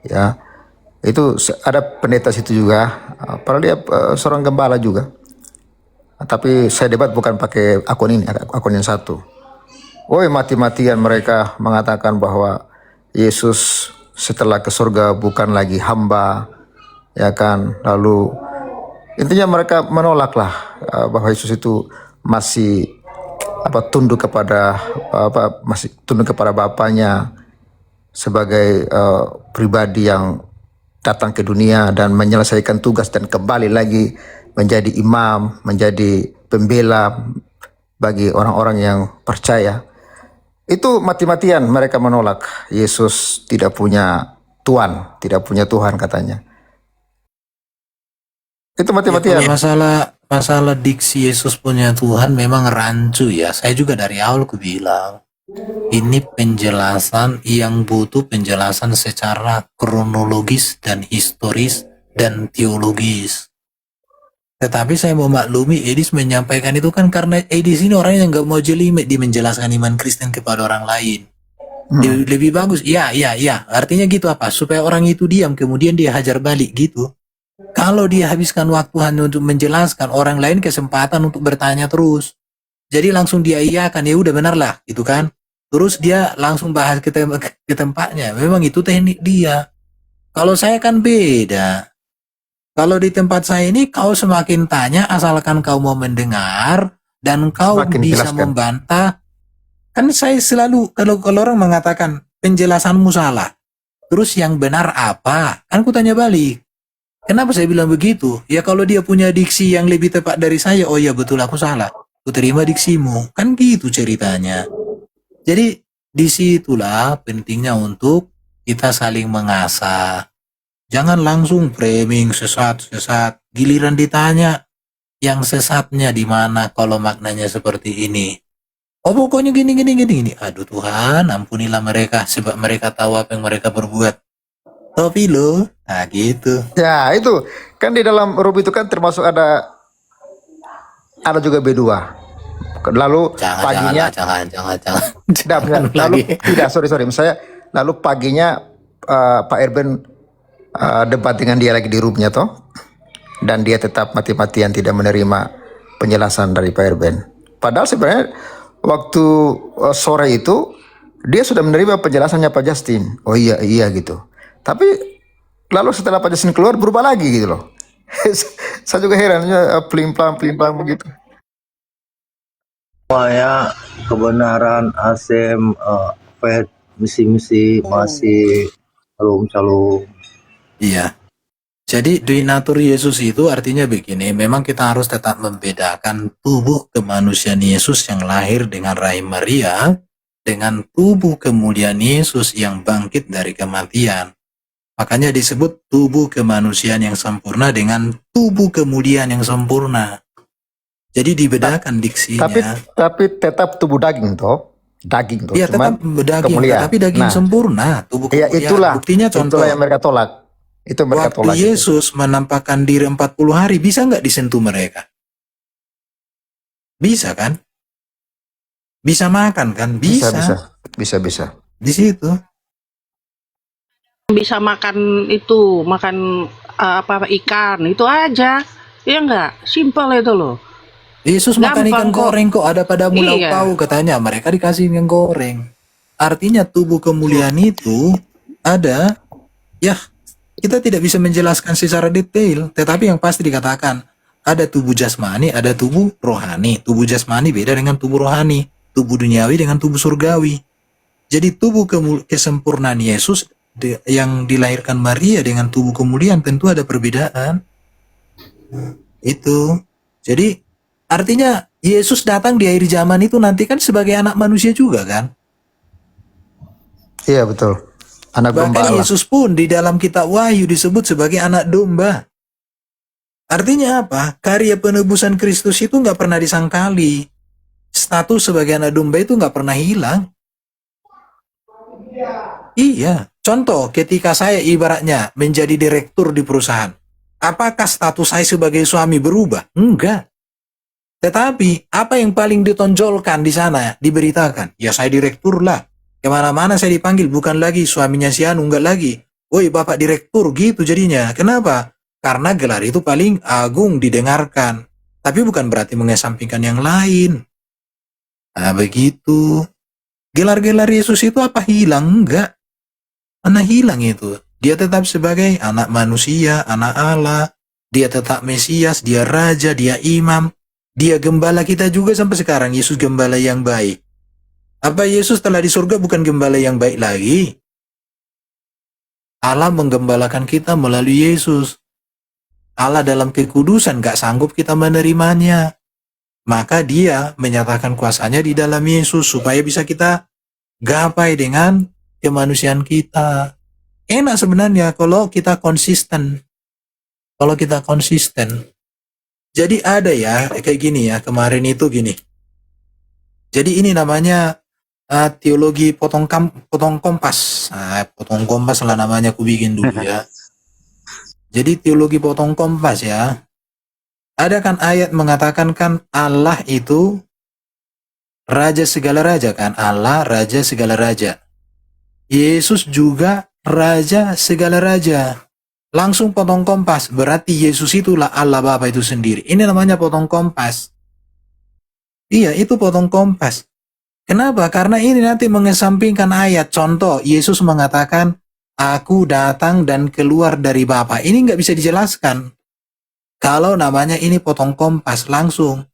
ya. Itu ada pendeta situ juga, padahal dia seorang gembala juga. Tapi saya debat bukan pakai akun ini, akun yang satu. Woi, mati-matian mereka mengatakan bahwa Yesus setelah ke surga bukan lagi hamba, ya kan. Lalu intinya mereka menolak lah bahwa Yesus itu masih tunduk kepada masih tunduk kepada Bapaknya sebagai pribadi yang datang ke dunia dan menyelesaikan tugas dan kembali lagi menjadi imam, menjadi pembela bagi orang-orang yang percaya. Itu mati-matian mereka menolak Yesus tidak punya Tuhan, tidak punya Tuhan katanya. Itu Ya kalau mati-matian. masalah diksi Yesus punya Tuhan memang rancu ya. Saya juga dari awal ku bilang ini penjelasan yang butuh penjelasan secara kronologis dan historis dan teologis. Tetapi saya mau maklumi Edis menyampaikan itu kan karena Edis ini orang yang nggak mau jelimet di menjelaskan iman Kristen kepada orang lain. Lebih bagus, ya. Artinya gitu apa? Supaya orang itu diam, kemudian dia hajar balik gitu. Kalau dia habiskan waktu hanya untuk menjelaskan, orang lain kesempatan untuk bertanya terus. Jadi langsung dia iyakan, ya udah benar lah, gitu kan. Terus dia langsung bahas ke tempatnya. Memang itu teknik dia. Kalau saya kan beda. Kalau di tempat saya ini kau semakin tanya asalkan kau mau mendengar dan kau Semakin bisa jelaskan. membantah. Kan saya selalu kalau orang mengatakan penjelasanmu salah. Terus yang benar apa? Kan ku tanya balik. Kenapa saya bilang begitu? Ya kalau dia punya diksi yang lebih tepat dari saya, oh ya betul aku salah. Ku terima diksimu. Kan gitu ceritanya. Jadi disitulah pentingnya untuk kita saling mengasah. Jangan langsung framing sesat. Giliran ditanya yang sesatnya di mana kalau maknanya seperti ini. Oh pokoknya gini. Aduh Tuhan, ampunilah mereka sebab mereka tahu apa yang mereka berbuat. Tapi lo, nah gitu. Ya, itu kan di dalam huruf itu kan termasuk ada juga B2. Lalu paginya Jangan. tidak, Jangan lalu lagi. tidak, sorry misalnya lalu paginya Pak Erben debat dengan dia lagi di roomnya toh, dan dia tetap mati-matian tidak menerima penjelasan dari Pak Erben. Padahal sebenarnya waktu sore itu dia sudah menerima penjelasannya Pak Justin. Oh iya gitu. Tapi lalu setelah Pak Justin keluar berubah lagi gitu loh. Saya juga heran ya, pelin-pelan begitu. Supaya kebenaran ASEM Fed misi-misi masih calung-calung. Iya. Jadi donatur Yesus itu artinya begini, memang kita harus tetap membedakan tubuh kemanusiaan Yesus yang lahir dengan rahim Maria dengan tubuh kemuliaan Yesus yang bangkit dari kematian. Makanya disebut tubuh kemanusiaan yang sempurna dengan tubuh kemuliaan yang sempurna. Jadi dibedakan diksinya. Tapi tetap tubuh daging toh. Daging toh, Iya cuman tetap daging, kemuliaan. tetapi daging Nah, sempurna, tubuh ya kemuliaan. Buktinya contoh, itulah yang mereka tolak. Itu mereka waktu tolak itu. Yesus menampakkan diri 40 hari, bisa nggak disentuh mereka? Bisa kan? Bisa makan kan? Bisa. Bisa. Di situ. Bisa makan itu, makan ikan, itu aja. Ya enggak? Simpel itu loh. Yesus makan Gampang ikan kok. goreng kok, ada padamu lauk Iya. pauk katanya. Mereka dikasih ikan goreng. Artinya tubuh kemuliaan itu ada, ya kita tidak bisa menjelaskan secara detail, tetapi yang pasti dikatakan ada tubuh jasmani, ada tubuh rohani. Tubuh jasmani beda dengan tubuh rohani, tubuh duniawi dengan tubuh surgawi. Jadi tubuh kesempurnaan Yesus yang dilahirkan Maria dengan tubuh kemuliaan tentu ada perbedaan. Itu. Jadi artinya Yesus datang di akhir zaman itu nanti kan sebagai anak manusia juga kan? Iya betul. Anak domba Bahkan Allah. Yesus pun di dalam kitab Wahyu disebut sebagai anak domba. Artinya apa? Karya penebusan Kristus itu nggak pernah disangkali. Status sebagai anak domba itu nggak pernah hilang. Iya. Contoh, ketika saya ibaratnya menjadi direktur di perusahaan, apakah status saya sebagai suami berubah? Enggak. Tetapi, apa yang paling ditonjolkan di sana, diberitakan? Ya saya direktur lah. Kemana-mana saya dipanggil, bukan lagi suaminya si Anu, enggak lagi. woi Bapak Direktur gitu jadinya. Kenapa? Karena gelar itu paling agung didengarkan. Tapi bukan berarti mengesampingkan yang lain. Nah begitu. Gelar-gelar Yesus itu apa hilang? Enggak. Mana hilang itu? Dia tetap sebagai anak manusia, anak Allah. Dia tetap Mesias, dia Raja, dia Imam. Dia gembala kita juga sampai sekarang. Yesus gembala yang baik. Apa Yesus telah di surga bukan gembala yang baik lagi? Allah menggembalakan kita melalui Yesus. Allah dalam kekudusan gak sanggup kita menerimanya. Maka dia menyatakan kuasanya di dalam Yesus supaya bisa kita gapai dengan kemanusiaan kita. Enak sebenarnya kalau kita konsisten. Kalau kita konsisten. Jadi ada ya, kayak gini ya, kemarin itu gini. Jadi ini namanya teologi potong kompas. Potong kompas lah namanya aku bikin dulu ya. Jadi teologi potong kompas ya. Ada kan ayat mengatakan kan Allah itu Raja segala raja kan. Allah Raja segala raja. Yesus juga Raja segala raja. Langsung potong kompas. Berarti Yesus itulah Allah Bapa itu sendiri. Ini namanya potong kompas. Iya, itu potong kompas. Kenapa? Karena ini nanti mengesampingkan ayat. Contoh, Yesus mengatakan, Aku datang dan keluar dari Bapa. Ini nggak bisa dijelaskan. Kalau namanya ini potong kompas, langsung.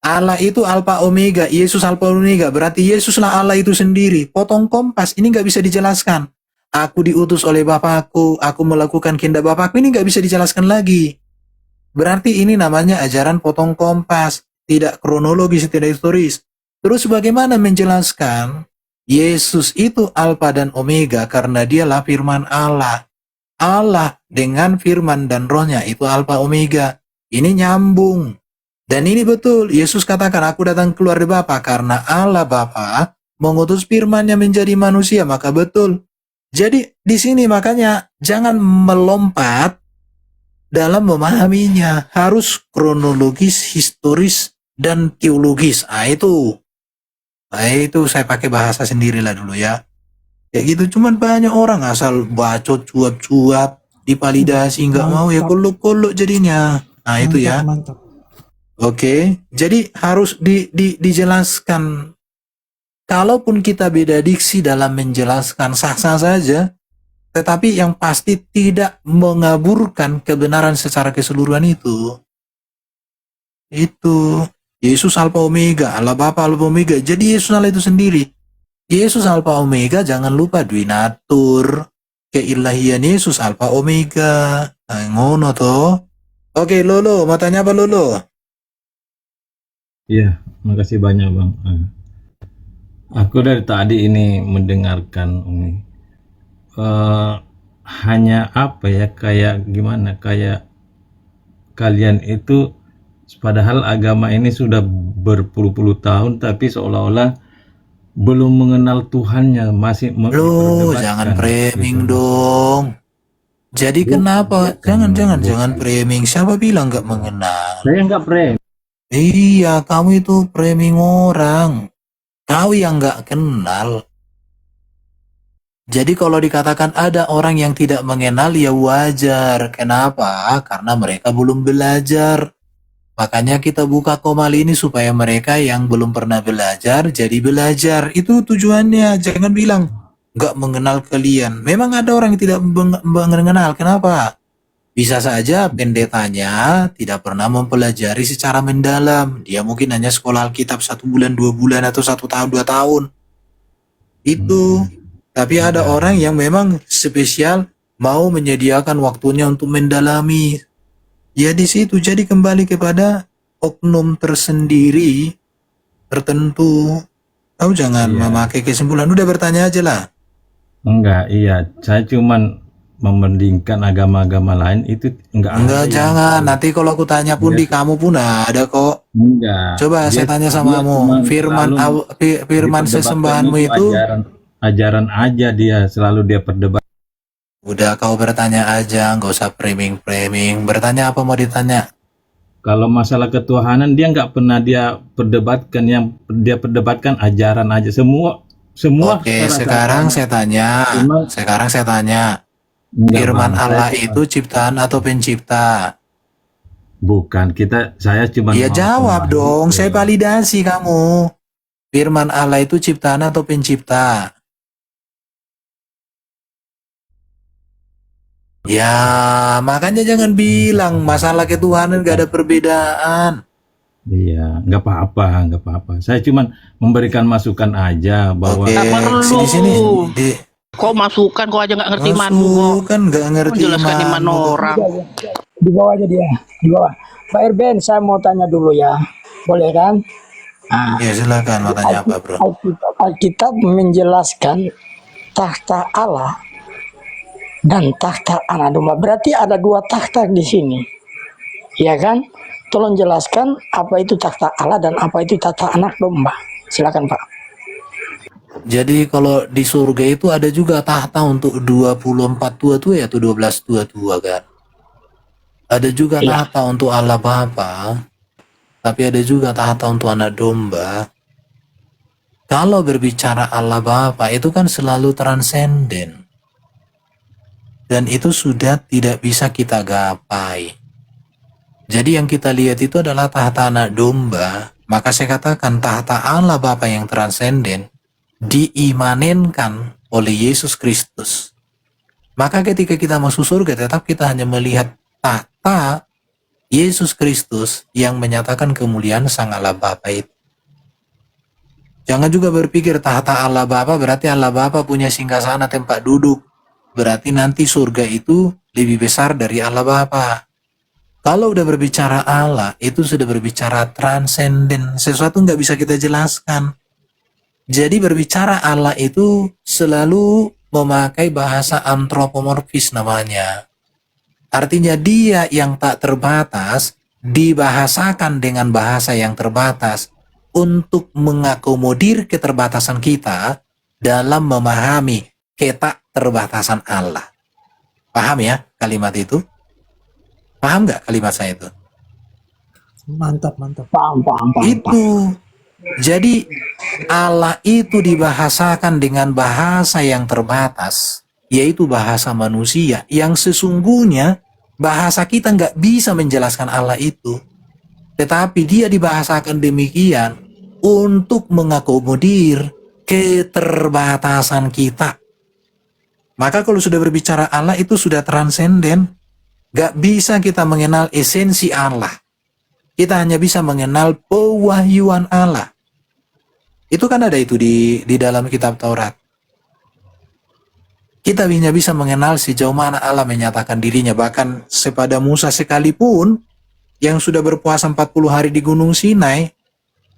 Allah itu Alfa Omega, Yesus Alfa Omega. Berarti Yesuslah Allah itu sendiri. Potong kompas, ini nggak bisa dijelaskan. Aku diutus oleh Bapakku, aku melakukan kehendak Bapakku, ini nggak bisa dijelaskan lagi. Berarti ini namanya ajaran potong kompas, tidak kronologis, tidak historis. Terus bagaimana menjelaskan Yesus itu Alfa dan Omega karena dialah firman Allah. Allah dengan firman dan rohnya itu Alfa Omega. Ini nyambung. Dan ini betul, Yesus katakan aku datang keluar dari Bapa karena Allah Bapa mengutus firman-Nya menjadi manusia, maka betul. Jadi di sini makanya jangan melompat dalam memahaminya, harus kronologis, historis, dan teologis. Itu saya pakai bahasa sendirilah dulu ya. Kayak gitu, cuman banyak orang asal bacot cuap-cuap, dipalidasi, nggak mau ya kolok-kolok jadinya. Nah itu ya. Oke, jadi harus dijelaskan. Kalaupun kita beda diksi dalam menjelaskan sah-sah saja, tetapi yang pasti tidak mengaburkan kebenaran secara keseluruhan itu. Itu Yesus Alfa Omega, Allah Bapa Alfa Omega. Jadi Yesus Allah itu sendiri. Yesus Alfa Omega, jangan lupa duinatur. Keilahian Yesus Alfa Omega. Nah, ngono toh. Oke, Lolo, mau tanya apa Lolo? Iya, makasih banyak Bang. Aku dari tadi ini mendengarkan ini. Hanya apa ya, kayak gimana, kayak kalian itu padahal agama ini sudah berpuluh-puluh tahun tapi seolah-olah belum mengenal Tuhannya, masih Loh, diperdebatkan jangan gitu. framing dong. Jadi kenapa? Jangan framing. Siapa bilang nggak mengenal? Saya nggak frame. Iya, kamu itu framing orang. Kau yang nggak kenal. Jadi kalau dikatakan ada orang yang tidak mengenal, ya wajar. Kenapa? Karena mereka belum belajar. Makanya kita buka komal ini supaya mereka yang belum pernah belajar jadi belajar. Itu tujuannya. Jangan bilang nggak mengenal kalian. Memang ada orang yang tidak mengenal. Kenapa? Bisa saja pendetanya tidak pernah mempelajari secara mendalam. Dia mungkin hanya sekolah Alkitab 1 bulan, 2 bulan, atau 1 tahun, 2 tahun. Itu. Tapi ada orang yang memang spesial mau menyediakan waktunya untuk mendalami. Ya di situ. Jadi kembali kepada oknum tersendiri tertentu. Tahu jangan memakai kesimpulan. Udah bertanya aja lah. Enggak, iya. Saya cuman membandingkan agama-agama lain itu enggak ada yang Jangan. Nanti kalau aku tanya pun di kamu pun ada kok. enggak. Coba saya tanya sama kamu. Firman sesembahanmu itu. Ajaran aja dia selalu dia perdebat. Udah kau bertanya aja, nggak usah framing. Bertanya apa mau ditanya? Kalau masalah ketuhanan dia nggak pernah dia perdebatkan, yang dia perdebatkan ajaran aja. semua Oke, secara sekarang dasarnya. saya tanya. Cuma Sekarang saya tanya. enggak Firman bang, saya Allah cuma itu ciptaan atau pencipta? bukan saya cuma Ya mau jawab kembali dong, ke saya validasi kamu. Firman Allah itu ciptaan atau pencipta? Ya, makanya jangan bilang masalah ketuhanan gak ada perbedaan. iya, nggak apa-apa. Saya cuma memberikan masukan aja bahwa Oke, Tak perlu. sini-sini. Di Kok masukan, kok aja nggak ngerti imanmu kok. masukan gak ngerti Menjelaskan iman imanmu kok. orang. Di bawah aja dia, di bawah. Pak Erben, saya mau tanya dulu ya. Boleh kan? Nah, Ya silakan, mau tanya apa bro? Alkitab menjelaskan tahta Allah dan tahta anak domba. Berarti ada dua tahta di sini. Ya kan? Tolong jelaskan apa itu tahta Allah dan apa itu tahta anak domba. Silakan Pak. Jadi kalau di surga itu ada juga tahta untuk 24 tua tua ya, atau 12 tua tua kan. Ada juga Iya. tahta untuk Allah Bapa, tapi ada juga tahta untuk anak domba. Kalau berbicara Allah Bapa itu kan selalu transenden. Dan itu sudah tidak bisa kita gapai. Jadi yang kita lihat itu adalah tahta anak domba. Maka saya katakan tahta Allah Bapa yang transenden diimanenkan oleh Yesus Kristus. Maka ketika kita masuk surga tetap kita hanya melihat tahta Yesus Kristus yang menyatakan kemuliaan Sang Allah Bapa itu. Jangan juga berpikir tahta Allah Bapa berarti Allah Bapa punya singgasana tempat duduk. Berarti nanti surga itu lebih besar dari Allah Bapa. Kalau udah berbicara Allah, itu sudah berbicara transenden. Sesuatu nggak bisa kita jelaskan. Jadi berbicara Allah itu selalu memakai bahasa antropomorfis namanya. Artinya dia yang tak terbatas dibahasakan dengan bahasa yang terbatas untuk mengakomodir keterbatasan kita dalam memahami keterbatasan Allah. Paham ya kalimat itu? Paham nggak kalimat saya itu? Mantap. Paham. Itu. Jadi Allah itu dibahasakan dengan bahasa yang terbatas, yaitu bahasa manusia, yang sesungguhnya bahasa kita nggak bisa menjelaskan Allah itu. Tetapi dia dibahasakan demikian untuk mengakomodir keterbatasan kita. Maka kalau sudah berbicara Allah itu sudah transenden. Gak bisa kita mengenal esensi Allah. Kita hanya bisa mengenal pewahyuan Allah. Itu kan ada itu di dalam kitab Taurat. Kita hanya bisa mengenal sejauh mana Allah menyatakan dirinya. Bahkan kepada Musa sekalipun yang sudah berpuasa 40 hari di Gunung Sinai,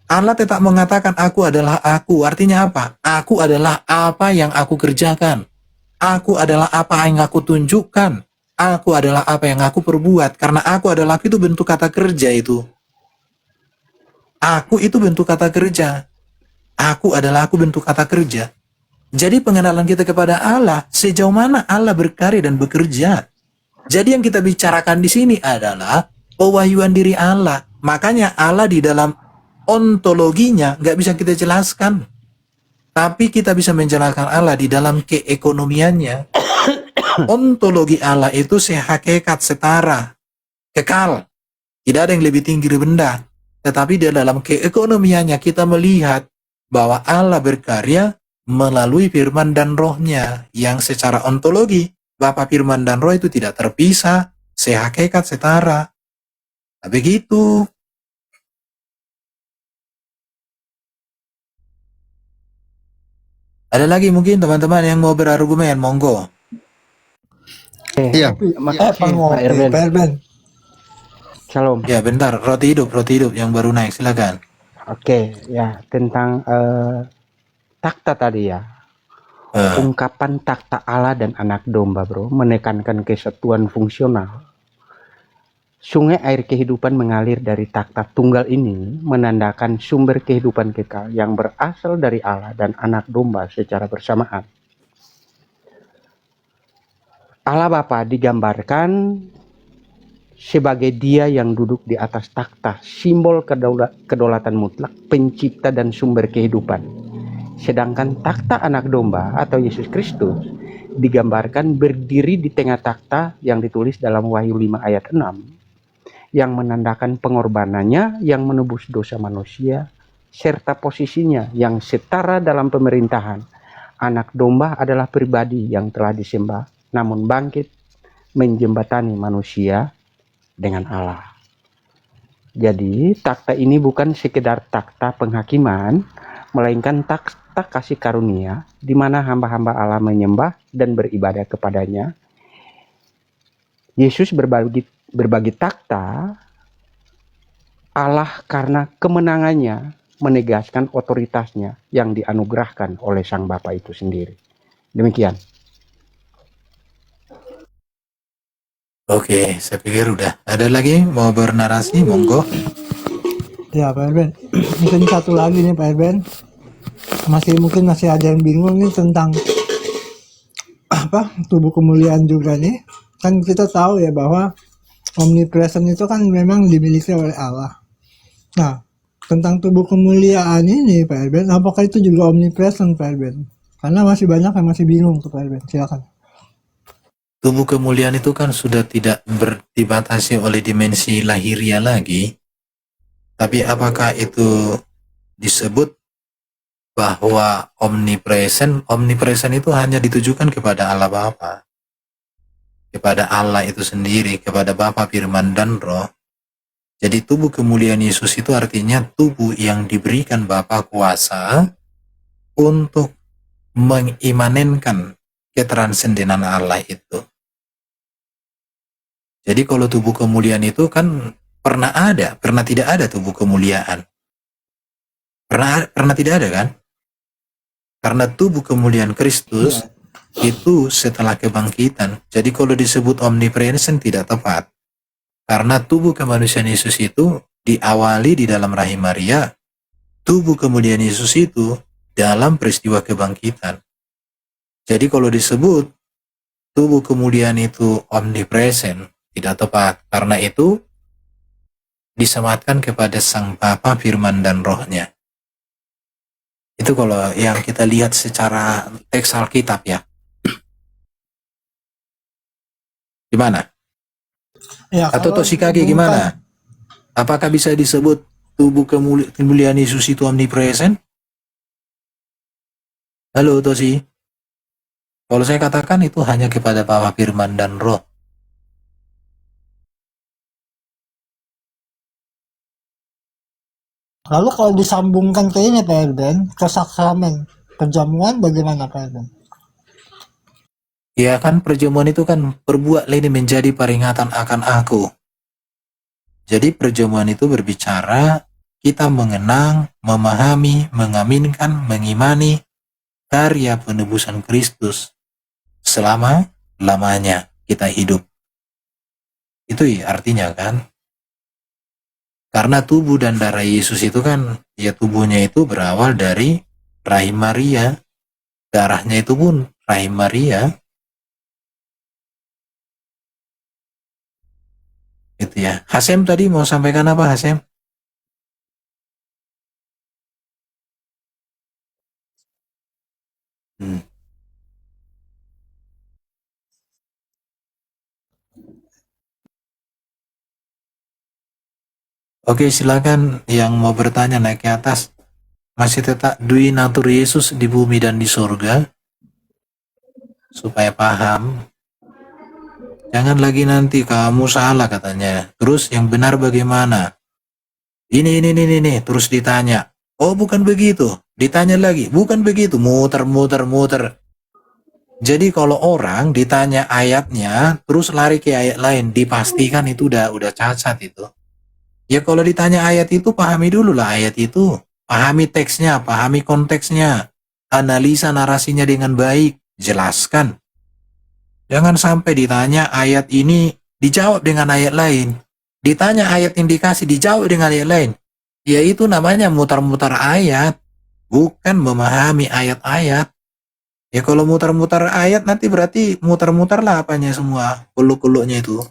Allah tetap mengatakan aku adalah aku. Artinya apa? Aku adalah apa yang aku kerjakan. Aku adalah apa yang aku tunjukkan. Aku adalah apa yang aku perbuat. Karena aku adalah itu bentuk kata kerja itu. Aku itu bentuk kata kerja. Aku adalah aku bentuk kata kerja. Jadi pengenalan kita kepada Allah, sejauh mana Allah berkarya dan bekerja. Jadi yang kita bicarakan di sini adalah pewahyuan diri Allah. Makanya Allah di dalam ontologinya nggak bisa kita jelaskan. Tapi kita bisa menjelaskan Allah di dalam keekonomiannya. Ontologi Allah itu sehakikat setara, kekal. Tidak ada yang lebih tinggi dari benda. Tetapi di dalam keekonomiannya kita melihat bahwa Allah berkarya melalui firman dan rohnya. Yang secara ontologi, Bapa, firman dan roh itu tidak terpisah, sehakikat setara. Nah, begitu. Ada lagi mungkin teman-teman yang mau berargumen, monggo. Iya. Pak Erben. Shalom. Ya bentar, roti hidup yang baru naik, silakan. Oke, ya tentang takhta tadi ya. Ungkapan takhta Allah dan anak domba, bro, menekankan kesatuan fungsional. Sungai air kehidupan mengalir dari takhta tunggal ini menandakan sumber kehidupan kekal yang berasal dari Allah dan anak domba secara bersamaan. Allah Bapa digambarkan sebagai dia yang duduk di atas takhta, simbol kedaulatan mutlak, pencipta dan sumber kehidupan. Sedangkan takhta anak domba atau Yesus Kristus digambarkan berdiri di tengah takhta yang ditulis dalam Wahyu 5 ayat 6 yang menandakan pengorbanannya yang menebus dosa manusia serta posisinya yang setara dalam pemerintahan. Anak domba adalah pribadi yang telah disembah namun bangkit menjembatani manusia dengan Allah. Jadi takhta ini bukan sekedar takhta penghakiman, melainkan takhta kasih karunia di mana hamba-hamba Allah menyembah dan beribadah kepadanya. Yesus berbagi takhta Allah karena kemenangannya menegaskan otoritasnya yang dianugerahkan oleh Sang Bapa itu sendiri. Demikian. Oke, saya pikir udah. Ada lagi mau bernarasi? Monggo. Ya Pak Erben, mungkin satu lagi nih Pak Erben, mungkin masih ada yang bingung nih tentang apa tubuh kemuliaan juga nih. Kan kita tahu ya bahwa omnipresent itu kan memang dimiliki oleh Allah. Nah, tentang tubuh kemuliaan ini Pak Erben, apakah itu juga omnipresent Pak Erben? Karena masih banyak yang masih bingung tuh Pak Erben, silakan. Tubuh kemuliaan itu kan sudah tidak dibatasi oleh dimensi lahiriah lagi. Tapi apakah itu disebut bahwa omnipresent? Omnipresent itu hanya ditujukan kepada Allah Bapa, kepada Allah itu sendiri, kepada Bapa, Firman, dan Roh. Jadi tubuh kemuliaan Yesus itu artinya tubuh yang diberikan Bapa kuasa untuk mengimanenkan ketransendenan Allah itu. Jadi kalau tubuh kemuliaan itu kan pernah tidak ada tubuh kemuliaan. Pernah tidak ada kan? Karena tubuh kemuliaan Kristus itu setelah kebangkitan. Jadi kalau disebut omnipresent tidak tepat. Karena tubuh kemanusiaan Yesus itu diawali di dalam rahim Maria. Tubuh kemuliaan Yesus itu dalam peristiwa kebangkitan. Jadi kalau disebut tubuh kemuliaan itu omnipresent, tidak tepat. Karena itu disematkan kepada Sang Bapa, Firman, dan Rohnya. Itu kalau yang kita lihat secara teks Alkitab ya. Gimana? Ya, Atau kalau Toshikage gimana? Apakah bisa disebut tubuh kemuliaan Yesus itu omnipresent? Halo Toshi. Kalau saya katakan itu hanya kepada Bapa, Firman, dan Roh. Lalu kalau disambungkan ke ini Pak Erben, ke sakramen perjamuan bagaimana Pak Erben? Ya kan perjamuan itu kan perbuatlah ini menjadi peringatan akan aku. Jadi perjamuan itu berbicara kita mengenang, memahami, mengaminkan, mengimani karya penebusan Kristus selama-lamanya kita hidup. Itu ya artinya kan. Karena tubuh dan darah Yesus itu kan, ya tubuhnya itu berawal dari rahim Maria. Darahnya itu pun rahim Maria. Gitu ya. Hasem tadi mau sampaikan apa Hasem? Oke, silakan yang mau bertanya naik ke atas. Masih tetap dui natur Yesus di bumi dan di surga. Supaya paham. Jangan lagi nanti kamu salah katanya. Terus yang benar bagaimana? Ini. Terus ditanya. Oh bukan begitu. Ditanya lagi. Bukan begitu. Muter. Jadi kalau orang ditanya ayatnya, terus lari ke ayat lain, dipastikan itu udah cacat itu. Ya kalau ditanya ayat itu, pahami dulu lah ayat itu. Pahami teksnya, pahami konteksnya. Analisa narasinya dengan baik. Jelaskan. Jangan sampai ditanya ayat ini, dijawab dengan ayat lain. Ditanya ayat yang dikasih, dijawab dengan ayat lain. Ya itu namanya mutar-mutar ayat. Bukan memahami ayat-ayat. Ya kalau mutar-mutar ayat nanti berarti mutar-mutar lah apanya semua. Kuluk-kuluknya itu.